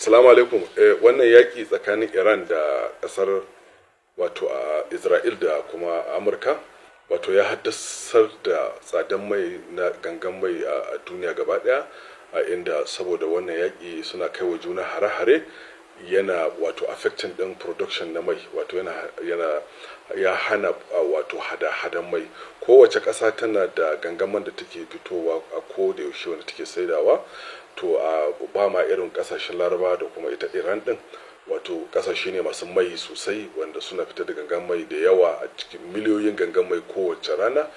Salamu alaikum. Wannan yaƙi tsakanin Iran da ƙasar wato a Isra'il da kuma Amurka wato ya haddasar da tsadan mai na gangan mai a duniya gaba ɗaya, a inda saboda wannan yaƙi suna kai wa juna hare-hare yana wato affecting ɗin production na mai, wato yana ya hana wato hada-hadan mai. Kowace ƙasa tana da gangan man da take fitowa a ko da yaushe wanda take saidawa. To ba ma irin kasashen laraba da kuma ita Iran din, wato kasashe ne masu mai sosai wanda suna fitar da gangan mai da yawa a cikin miliyoyin gangan mai kowace rana.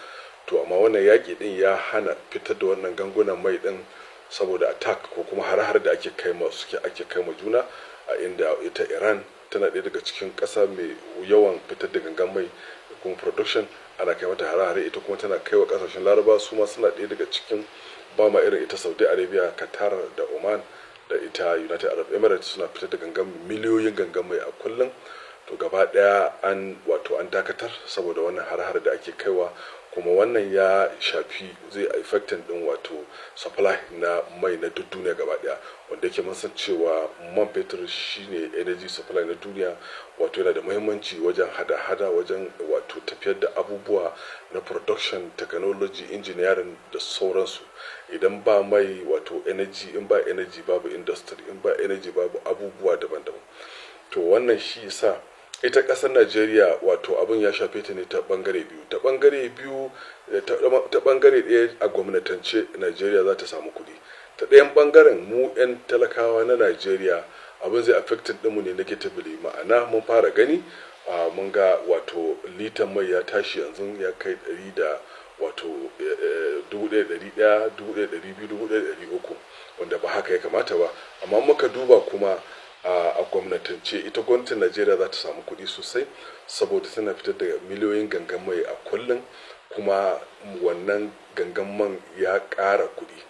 To amma wannan yaƙi din ya hana fitar da wannan gangunan mai din saboda attack ko kuma har da ake kai ma juna, a inda ita Iran tana ɗaya daga cikin ƙasa mai yawan fitar da gangan mai kuma production, ana kai mata hare-hare. Ita kuma tana kai wa kasashen laraba, su ma suna ɗaya daga cikin, ba ma irin ita Saudi Arabia, Qatar da Oman da ita United Arab Emirates suna fitar da miliyoyin gangan mai a kullum. To gaba daya an dakatar saboda wannan har da ake kaiwa, kuma wannan ya shafi zai affecting din wato supply na mai na duk duniya gaba daya, wanda yake mun san cewa man fetur shine energy supply na duniya, wato yana da muhimmanci wajen hada wajen wato tafiyar da abubuwa na production, technology, engineering da sauransu. Idan ba mai wato energy, in ba energy babu industry, in ba energy babu abubuwa daban-daban. To wannan shi yasa ita ƙasar Najeriya wato abin ya shafe ta ne ta bangare biyu. Ta bangare ɗaya a gwamnatance Najeriya za ta samu kuɗi. Ta ɗayan bangaren mu 'yan talakawa na Najeriya abin zai affected ɗinmu ne negatively. Ma'ana mun fara gani, mun ga wato litan mai ya tashi yanzu ya kai 100 da wato 1,100, 1,200, 1,300, wanda ba haka ya kamata ba. Amma muka duba kuma a gwamnatance, ita gwamnatin Najeriya za ta samu kuɗi sosai saboda tana fitar da miliyoyin gangan mai a kullum, kuma wannan gangan man ya ƙara kuɗi.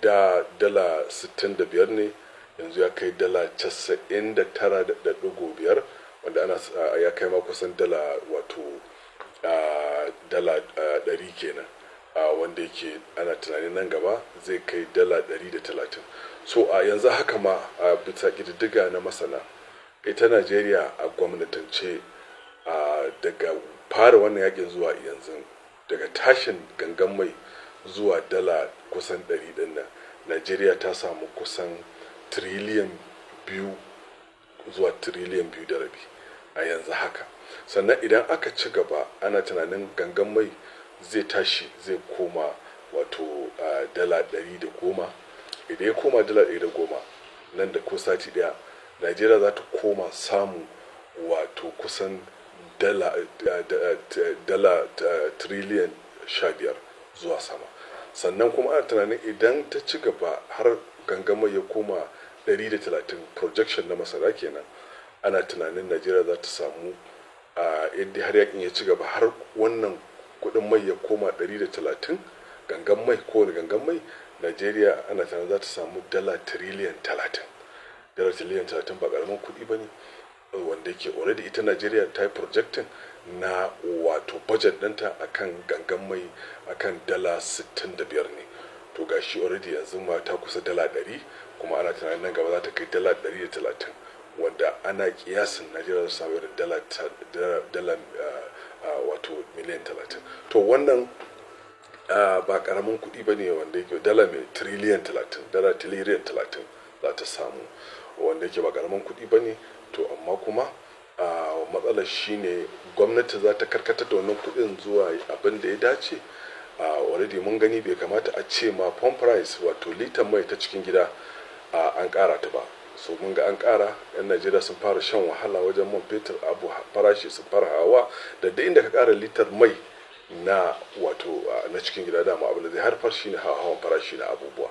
Da dala 65 ne, yanzu ya kai dala 99.5, wanda ya kai ma kusan dala wato dala 100 kenan, wanda yake ana tunanin nan gaba zai kai dala 130. So a yanzu haka ma a bisa ƙididdiga na masana, ita Najeriya a gwamnatance daga fara wannan yakin zuwa yanzu, daga tashin gangan mai zuwa dala kusan 100 din nan, Najeriya ta samu kusan tiriliyan 2 zuwa tiriliyan 2.5 a yanzu haka. Sannan idan aka ci gaba, ana tunanin gangan mai zai tashi, zai koma wato dala 110. Idan ya koma dala 110 nan da ko sati daya, Najeriya za ta koma samu wato kusan dala tiriliyan 15 zuwa sama. Sannan kuma ana tunanin idan ta ci gaba har gangan mai ya koma 130, projection na masana kenan, ana tunanin Najeriya za ta samu, yadda har yakin ya ci gaba har wannan kudin mai ya koma 130 gangan mai, kowane gangan mai, Najeriya ana tunanin za ta samu dala tiriliyan 30. Dala tiriliyan 30 ba karamin kuɗi ba ne, wanda yake already ita Najeriya ta yi projecting na wato budget ɗinta akan gangan mai akan dala 65 ne. To gashi already yanzu ma ta kusa dala 100, kuma ana tunanin nan gaba za ta kai dala 130, wanda ana kiyasin Najeriya za ta samu irin dala wato miliyan 30. To wannan ba karamin kuɗi ba ne, wanda yake dala tiriliyan 30, dala tiriliyan 30 za ta samu, wanda yake ba karamin kuɗi ba ne. To amma kuma matsalar shine gwamnati za ta karkatar da wannan kuɗin zuwa abin da ya dace. Already mun gani bai kamata a ce ma pump price, wato litan mai ta cikin gida, an ƙara ta ba. So mun ga an ƙara, 'yan Najeriya sun fara shan wahala wajen man fetur, farashi sun fara hawa, da inda ka ƙara litar mai na wato na cikin gida, dama abu da zai harfar shi ne hawan farashi na abubuwa.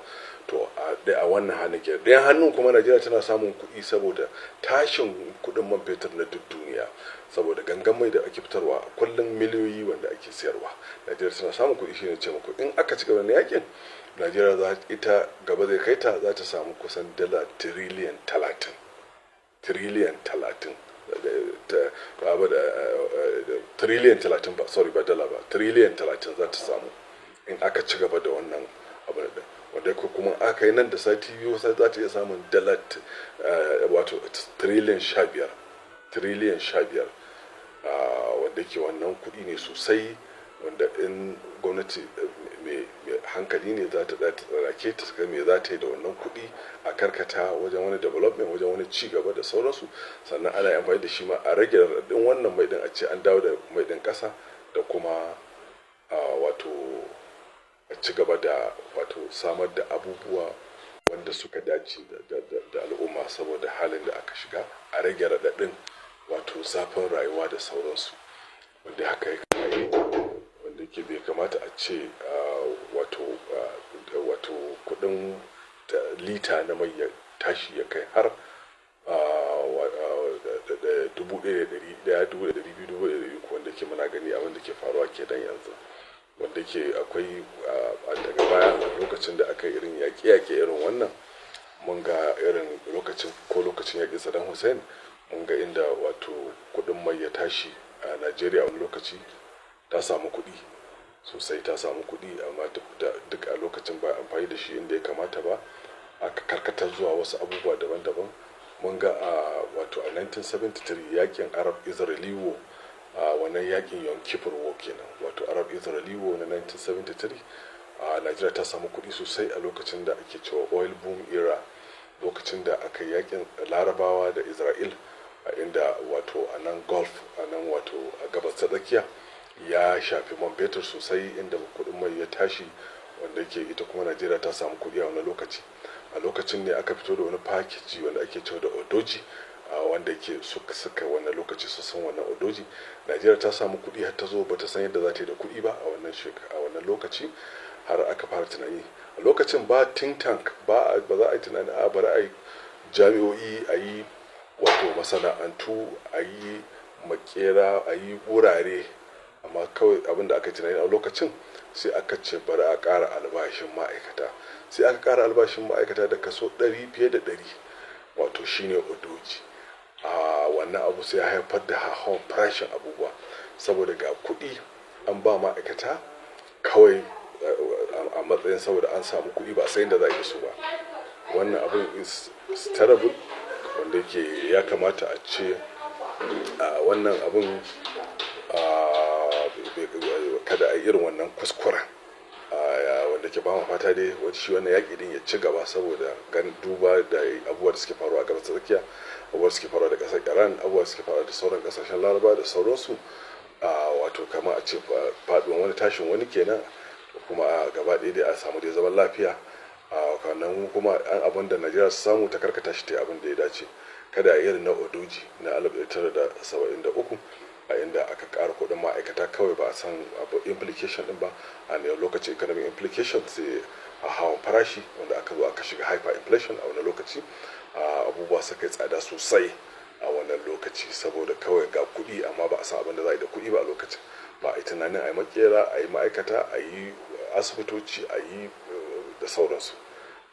To a wannan hannun ke ɗayan hannun kuma Najeriya tana samun kuɗi saboda tashin kuɗin man fetur na duk duniya, saboda gangan mai da ake fitarwa a kullum miliyoyi wanda ake siyarwa. Najeriya tana samun kuɗi, shi ne ce muku in aka ci gaba da yakin, Najeriya ita gaba zai kai ta, za ta samu kusan dala tiriliyan 30. Tiriliyan 30 tiriliyan 30 ba, sorry, ba dala ba, tiriliyan 30 za ta samu in aka ci gaba da wannan abu da, wanda kuma aka yi nan da sati biyu sai za ta iya samun dalar wato tiriliyan 15 wanda ke wannan kuɗi ne sosai, wanda in gwamnati mai hankali ne za ta tsarake ta ga me za ta yi da wannan kuɗi a karkata wajen wani development, wajen wani ci gaba da sauransu. Sannan ana amfani da shi ma a rage raɗaɗin wannan mai ɗin, a ce an dawo da mai ɗin ƙasa da kuma wato a ci gaba da wato samar da abubuwa wanda suka dace da al'umma saboda halin da aka shiga, a rage raɗaɗin wato zafin rayuwa da sauransu, wanda haka ya kamaye, wanda ke bai kamata a ce wato kudin lita na mai ya tashi ya kai har 1,100, wanda ke muna gani abin da ke faruwa ke dan yanzu, wanda ke akwai daga baya lokacin da aka irin yaƙe-yaƙe irin wannan, mun ga irin lokacin yaƙin Saddam Hussein, mun ga inda wato kudin mai ya tashi a Najeriya wani lokaci ta samu kuɗi sosai, ta samu kuɗi, amma duk a lokacin ba amfani da shi inda ya kamata ba, aka karkatar zuwa wasu abubuwa daban-daban. Mun ga wato a 1973 yakin Arab-Israeli war, wannan yakin Yom Kippur war kenan, wato Arab-Israeli war na 1973, Najeriya ta samu kuɗi sosai a lokacin da ake cewa oil boom era, lokacin da aka yi yakin Larabawa da Isra'il, inda wato a nan Gulf, a nan wato a gabas ta tsakiya ya shafi man fetur sosai, inda kuɗin mai ya tashi, wanda yake ita kuma Najeriya ta samu kuɗi a wani lokaci. A lokacin ne aka fito da wani package wanda ake cewa da odoji, wanda yake suka wannan lokaci su san wannan odoji. Najeriya ta samu kuɗi har ta zo ba ta san yadda za ta yi da kuɗi ba a wannan lokaci, har aka fara tunani. A lokacin ba think tank, ba za a yi tunani bari a yi jami'o'i, a yi wato masana'antu, a yi makera, a yi wurare, amma kawai abin da aka tunani a lokacin sai aka ce bari a ƙara albashin ma'aikata, sai aka ƙara albashin ma'aikata da kaso 100 fiye da 100, wato shine odoji. Wannan abu sai ya haifar da hawan farashin abubuwa, saboda ga kuɗi an ba ma'aikata kawai a matsayin saboda an samu kuɗi, ba sai da za a yi su ba. Wannan abin is terrible, wanda yake ya kamata a ce wannan abin kada a yi irin wannan kuskuren, wanda ke ba mu fata dai shi wannan yaƙi din ya ci gaba, saboda duba da abubuwa da suke faruwa a gabas ta tsakiya, abubuwa da suke faruwa da ƙasar Iran, abubuwa da suke faruwa da sauran ƙasashen Laraba da sauransu, wato kama a ce faɗuwan wani tashin wani kenan, kuma a gaba ɗaya dai a samu dai zaman lafiya. Kannan kuma abin da Najeriya su samu ta karkata shi ta abin da ya dace, kada a irin na odoji na 1973, a inda aka ƙara kuɗin ma'aikata kawai ba a san abu implication ɗin ba, a ne lokacin economic implication sai a hawan farashi, wanda aka zo aka shiga hyperinflation a wani lokaci, abubuwa suka yi tsada sosai a wannan lokaci, saboda kawai ga kuɗi amma ba a san abin da za a yi da kuɗi ba a lokacin. Ba a yi tunanin a yi makera, a yi ma'aikata, a yi asibitoci, a yi da sauransu.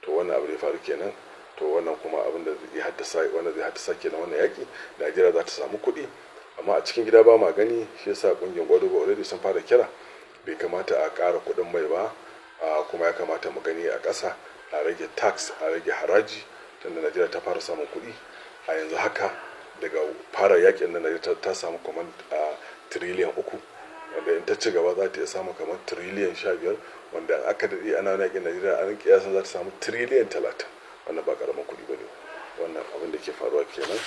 To wannan abu da ya faru kenan, to wannan kuma abin da zai haddasa kenan wannan yaƙi. Najeriya za ta samu kuɗi, amma a cikin gida ba ma gani, shi yasa ƙungiyar Gwadugo already sun fara kira, bai kamata a ƙara kuɗin mai ba, kuma ya kamata mu gani a ƙasa a rage tax, a rage haraji, tunda Najeriya ta fara samun kuɗi. A yanzu haka daga fara yaƙin na Najeriya ta samu kamar tiriliyan 3, wanda in ta ci gaba za ta iya samu kamar tiriliyan 15, wanda aka daɗe ana yaƙin Najeriya an kiyasa za ta samu tiriliyan 30. Wannan ba ƙaramin kuɗi ba ne. Wannan abin da ke faruwa kenan.